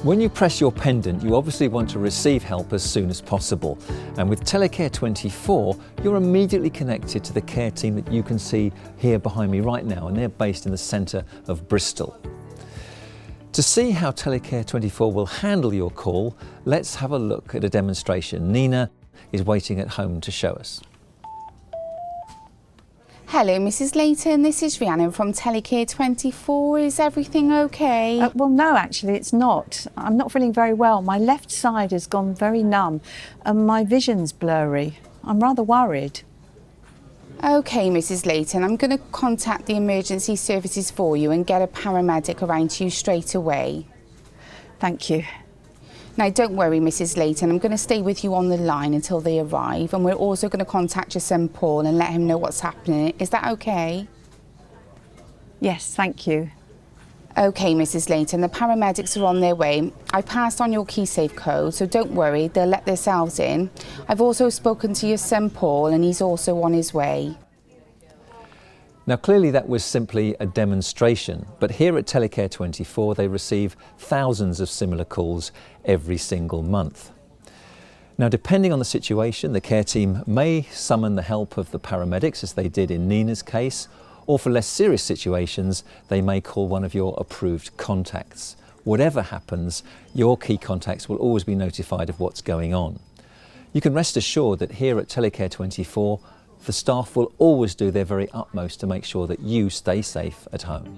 When you press your pendant, you obviously want to receive help as soon as possible. And with Telecare24, you're immediately connected to the care team that you can see here behind me right now, and they're based in the centre of Bristol. To see how Telecare24 will handle your call, let's have a look at a demonstration. Nina is waiting at home to show us. Hello, Mrs. Layton. This is Rhiannon from Telecare24. Is everything okay? Well, no, actually, it's not. I'm not feeling very well. My left side has gone very numb and my vision's blurry. I'm rather worried. Okay, Mrs. Layton. I'm going to contact the emergency services for you and get a paramedic around to you straight away. Thank you. Now, don't worry, Mrs. Layton. I'm going to stay with you on the line until they arrive, and we're also going to contact your son Paul and let him know what's happening. Is that okay? Yes, thank you. Okay, Mrs. Layton. The paramedics are on their way. I passed on your key safe code, so don't worry. They'll let themselves in. I've also spoken to your son Paul, and he's also on his way. Now clearly that was simply a demonstration, but here at Telecare24 they receive thousands of similar calls every single month. Now depending on the situation, the care team may summon the help of the paramedics as they did in Nina's case, or for less serious situations they may call one of your approved contacts. Whatever happens, your key contacts will always be notified of what's going on. You can rest assured that here at Telecare24 the staff will always do their very utmost to make sure that you stay safe at home.